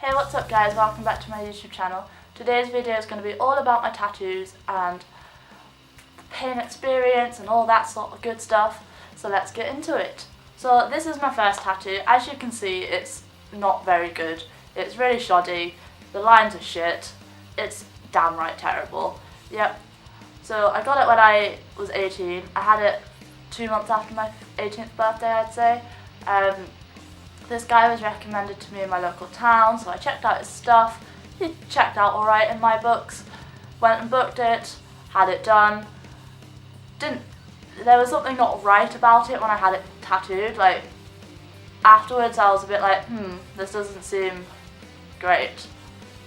Hey, what's up guys, welcome back to my YouTube channel. Today's video is going to be all about my tattoos and the pain experience and all that sort of good stuff, so let's get into it. So this is my first tattoo. As you can see, it's not very good. It's really shoddy, the lines are shit, it's damn right terrible. Yep. So I got it when I was 18, I had it 2 months after my 18th birthday, I'd say. This guy was recommended to me in my local town, so I checked out his stuff. He checked out alright in my books. Went and booked it, had it done. There was something not right about it when I had it tattooed. Like, afterwards I was a bit like, this doesn't seem great.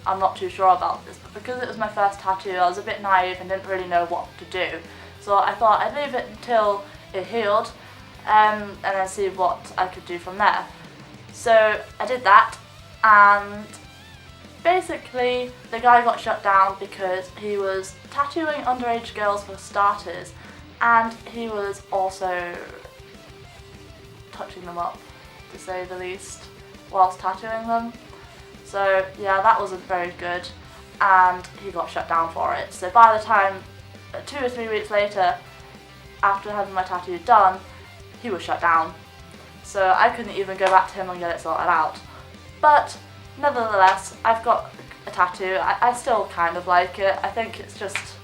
I'm not too sure about this, but because it was my first tattoo, I was a bit naive and didn't really know what to do. So I thought I'd leave it until it healed, and then see what I could do from there. So I did that, and basically the guy got shut down because he was tattooing underage girls for starters, and he was also touching them up, to say the least, whilst tattooing them. So yeah, that wasn't very good, and he got shut down for it. So by the time, 2 or 3 weeks later, after having my tattoo done, he was shut down. So I couldn't even go back to him and get it sorted out. But nevertheless, I've got a tattoo. I still kind of like it. I think it's just,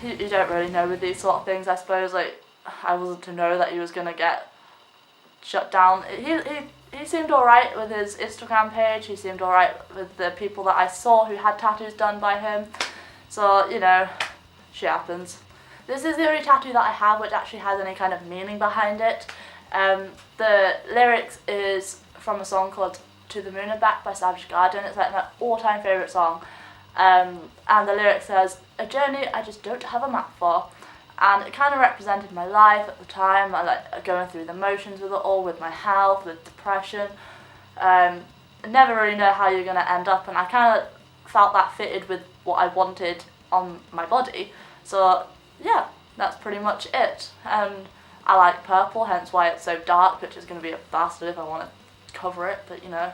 you don't really know with these sort of things, I suppose. Like, I wasn't to know that he was going to get shut down. He seemed alright with his Instagram page. He seemed alright with the people that I saw who had tattoos done by him. So, you know, shit happens. This is the only tattoo that I have which actually has any kind of meaning behind it. The lyrics is from a song called To the Moon and Back by Savage Garden. It's like my all-time favourite song. And the lyric says, "A journey I just don't have a map for." And it kind of represented my life at the time. I like going through the motions with it all, with my health, with depression. I never really know how you're going to end up, and I kind of felt that fitted with what I wanted on my body. So yeah, that's pretty much it. And I like purple, hence why it's so dark, which is going to be a bastard if I want to cover it, but you know.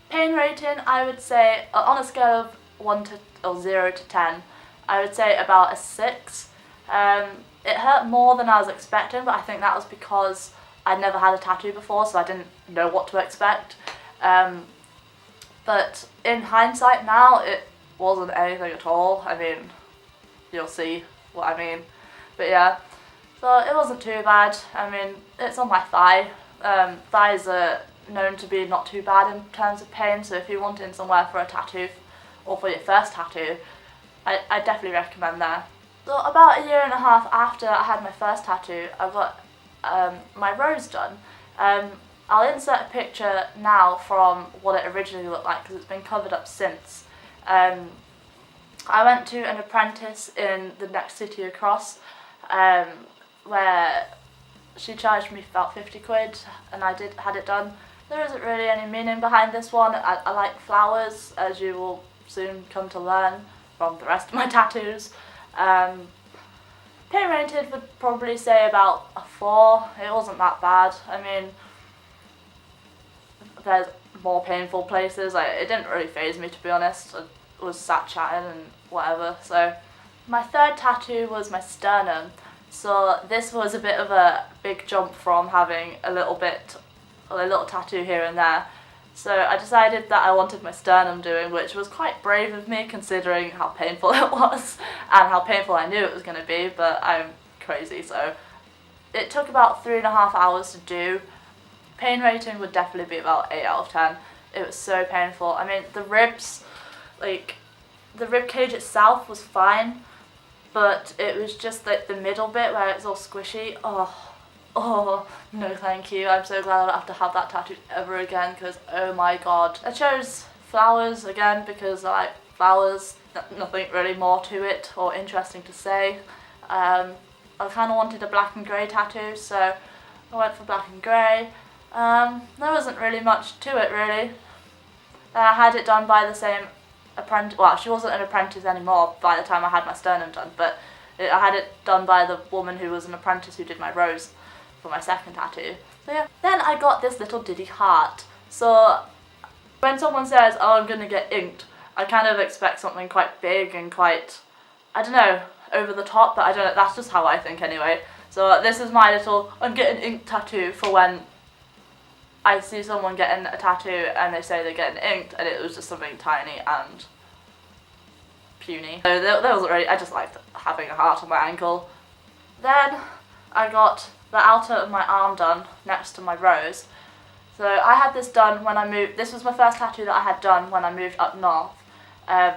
Pain rating, I would say, on a scale of 0 to 10, I would say about a 6. It hurt more than I was expecting, but I think that was because I'd never had a tattoo before, so I didn't know what to expect. But in hindsight now, it wasn't anything at all. I mean, you'll see what I mean. But yeah, so it wasn't too bad. I mean, it's on my thigh. Thighs are known to be not too bad in terms of pain, so if you're wanting somewhere for a tattoo, or for your first tattoo, I definitely recommend there. So about 1.5 years after I had my first tattoo, I got my rose done. I'll insert a picture now from what it originally looked like, because it's been covered up since. I went to an apprentice in the next city across, where she charged me about 50 quid, and I had it done. There isn't really any meaning behind this one. I like flowers, as you will soon come to learn from the rest of my tattoos. Pain rated would probably say about a 4. It wasn't that bad. I mean, there's more painful places. It didn't really faze me, to be honest. I was sat chatting and whatever. So my third tattoo was my sternum. So this was a bit of a big jump from having a little tattoo here and there. So I decided that I wanted my sternum doing, which was quite brave of me considering how painful it was and how painful I knew it was going to be, but I'm crazy, so it took about 3.5 hours to do. Pain rating would definitely be about 8 out of 10. It was so painful. I mean, the ribs, like, the rib cage itself was fine, but it was just like the middle bit where it's all squishy. Oh, no thank you. I'm so glad I don't have to have that tattooed ever again, because oh my god. I chose flowers again because I like flowers. Nothing really more to it or interesting to say. I kind of wanted a black and grey tattoo, so I went for black and grey. There wasn't really much to it, really. I had it done by the same apprentice. Well, she wasn't an apprentice anymore by the time I had my sternum done, but I had it done by the woman who was an apprentice who did my rose for my second tattoo. So yeah. Then I got this little diddy heart. So when someone says, oh, I'm gonna get inked, I kind of expect something quite big and quite, I don't know, over the top, but I don't know, that's just how I think anyway. So this is my little, I'm getting inked tattoo for when I see someone getting a tattoo and they say they're getting inked and it was just something tiny and puny. So there wasn't really, I just liked having a heart on my ankle. Then I got the outer of my arm done next to my rose. So I had this done when I moved, this was my first tattoo that I had done when I moved up north. I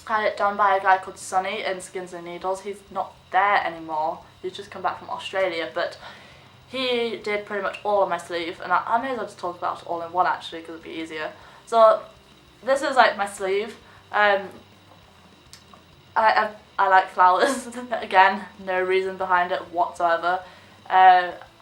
had it done by a guy called Sonny in Skins and Needles. He's not there anymore, he's just come back from Australia, but he did pretty much all of my sleeve, and I may as well just talk about it all in one actually because it'd be easier. So this is like my sleeve. I like flowers. Again, no reason behind it whatsoever.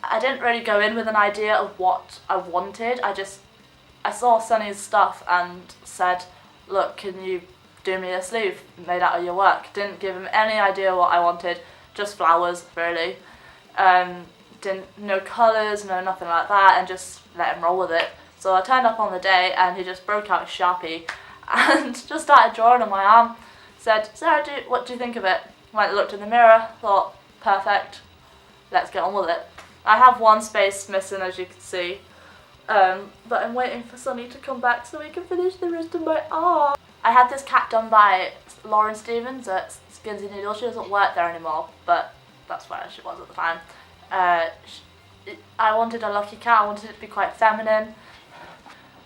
I didn't really go in with an idea of what I wanted. I saw Sonny's stuff and said, look, can you do me a sleeve made out of your work? Didn't give him any idea what I wanted, just flowers really. No colours, no nothing like that, and just let him roll with it. So I turned up on the day and he just broke out a Sharpie and just started drawing on my arm. Said, Sarah, what do you think of it? Went and looked in the mirror, thought, perfect, let's get on with it. I have one space missing, as you can see, but I'm waiting for Sonny to come back so we can finish the rest of my arm. I had this cat done by Lauren Stevens at Skins and Needles. She doesn't work there anymore, but that's where she was at the time. I wanted a lucky cat. I wanted it to be quite feminine.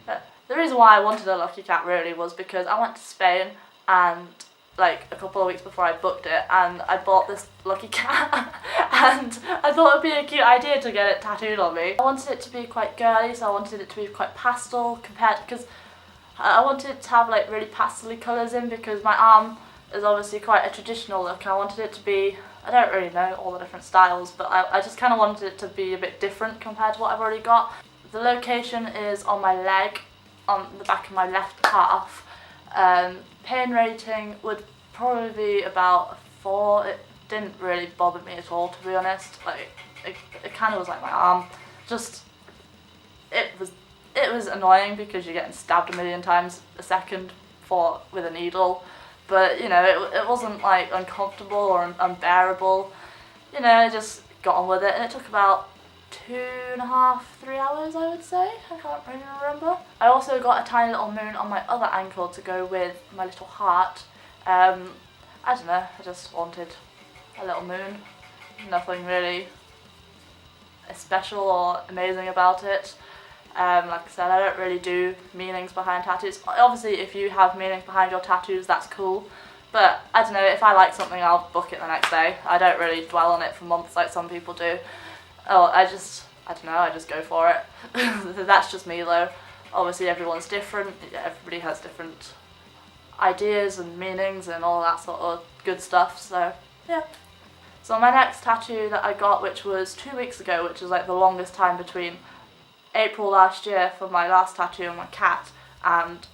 The reason why I wanted a lucky cat really was because I went to Spain and like a couple of weeks before I booked it, and I bought this lucky cat and I thought it would be a cute idea to get it tattooed on me. I wanted it to be quite girly, so I wanted it to be quite pastel because I wanted it to have like really pastel-y colours in, because my arm is obviously quite a traditional look. I wanted it to be, I don't really know all the different styles, but I just kind of wanted it to be a bit different compared to what I've already got. The location is on my leg, on the back of my left calf. Pain rating would probably be about 4. It didn't really bother me at all, to be honest. Like it kind of was like my arm. Just it was annoying because you're getting stabbed a million times a second with a needle. But, you know, it wasn't, like, uncomfortable or unbearable. You know, I just got on with it, and it took about 2.5, 3 hours, I would say. I can't really remember. I also got a tiny little moon on my other ankle to go with my little heart. I don't know, I just wanted a little moon. Nothing really special or amazing about it. Like I said, I don't really do meanings behind tattoos. Obviously, if you have meanings behind your tattoos, that's cool. But, I don't know, if I like something, I'll book it the next day. I don't really dwell on it for months like some people do. I don't know, I just go for it. That's just me though. Obviously, everyone's different. Everybody has different ideas and meanings and all that sort of good stuff, so, yeah. So my next tattoo that I got, which was 2 weeks ago, which is like the longest time between April last year for my last tattoo on my cat and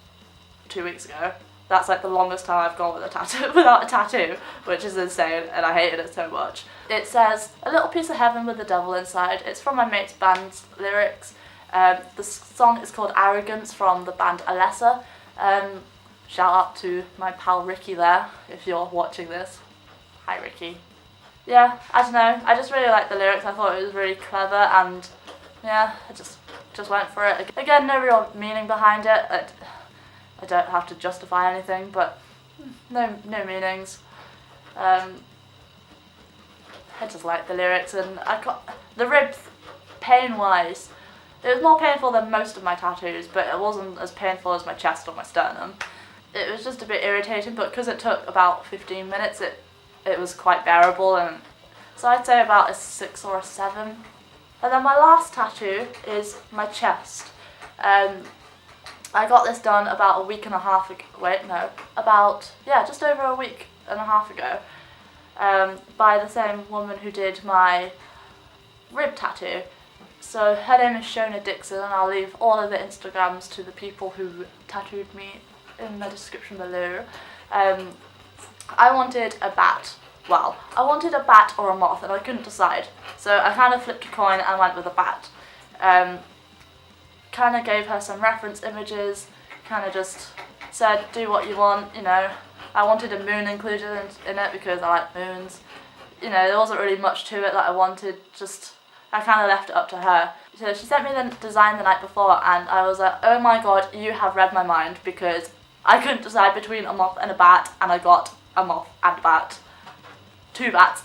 2 weeks ago. That's like the longest time I've gone with a tattoo without a tattoo, which is insane, and I hated it so much. It says, "A little piece of heaven with the devil inside." It's from my mate's band's lyrics. The song is called Arrogance from the band Alessa. Shout out to my pal Ricky there, if you're watching this. Hi Ricky. Yeah, I don't know, I just really liked the lyrics. I thought it was really clever, and yeah, I just went for it. Again, no real meaning behind it. I don't have to justify anything, but no meanings. I just like the lyrics, and I got the ribs pain-wise. It was more painful than most of my tattoos, but it wasn't as painful as my chest or my sternum. It was just a bit irritating, but because it took about 15 minutes, it was quite bearable, and so I'd say about a 6 or a 7. And then my last tattoo is my chest. I got this done about a week and a half ago. Just over a week and a half ago, by the same woman who did my rib tattoo. So her name is Shona Dixon, and I'll leave all of the Instagrams to the people who tattooed me in the description below. I wanted a bat. Well, I wanted a bat or a moth, and I couldn't decide. So I kind of flipped a coin and went with a bat. kind of gave her some reference images, kind of just said do what you want, you know. I wanted a moon included in it because I like moons. You know, there wasn't really much to it that I wanted, just I kind of left it up to her. So she sent me the design the night before and I was like, oh my god, you have read my mind, because I couldn't decide between a moth and a bat, and I got a moth and a bat. Two bats.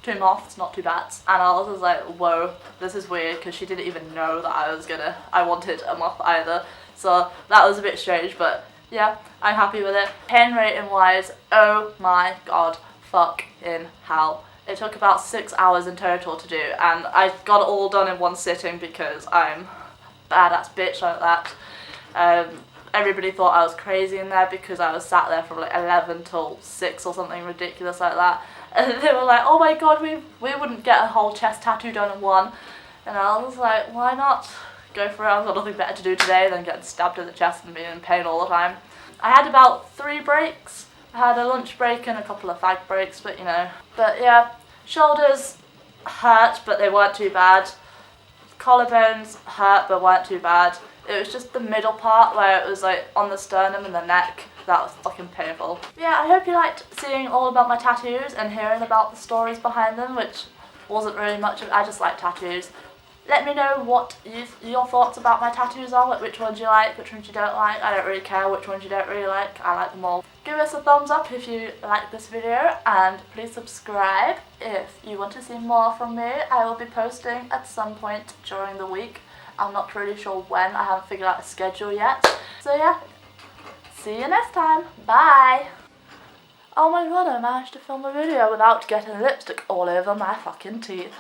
Two moths, not two bats. And I was like, whoa, this is weird, because she didn't even know that I wanted a moth either. So that was a bit strange, but yeah, I'm happy with it. Pen rating wise, oh my god, fucking hell. It took about 6 hours in total to do, and I got it all done in one sitting because I'm a badass bitch like that. Everybody thought I was crazy in there because I was sat there from like 11 till 6 or something ridiculous like that. And they were like, oh my god, we wouldn't get a whole chest tattoo done in one. And I was like, why not? Go for it, I've got nothing better to do today than getting stabbed in the chest and being in pain all the time. I had about 3 breaks. I had a lunch break and a couple of fag breaks, but you know. But yeah, shoulders hurt, but they weren't too bad. Collarbones hurt, but weren't too bad. It was just the middle part where it was like on the sternum and the neck. That was fucking painful. Yeah, I hope you liked seeing all about my tattoos and hearing about the stories behind them, which wasn't really much of it. I just like tattoos. Let me know what your thoughts about my tattoos are, like which ones you like, which ones you don't like. I don't really care which ones you don't really like, I like them all. Give us a thumbs up if you like this video, and please subscribe if you want to see more from me. I will be posting at some point during the week. I'm not really sure when, I haven't figured out a schedule yet. So yeah, see you next time, bye! Oh my god, I managed to film a video without getting lipstick all over my fucking teeth.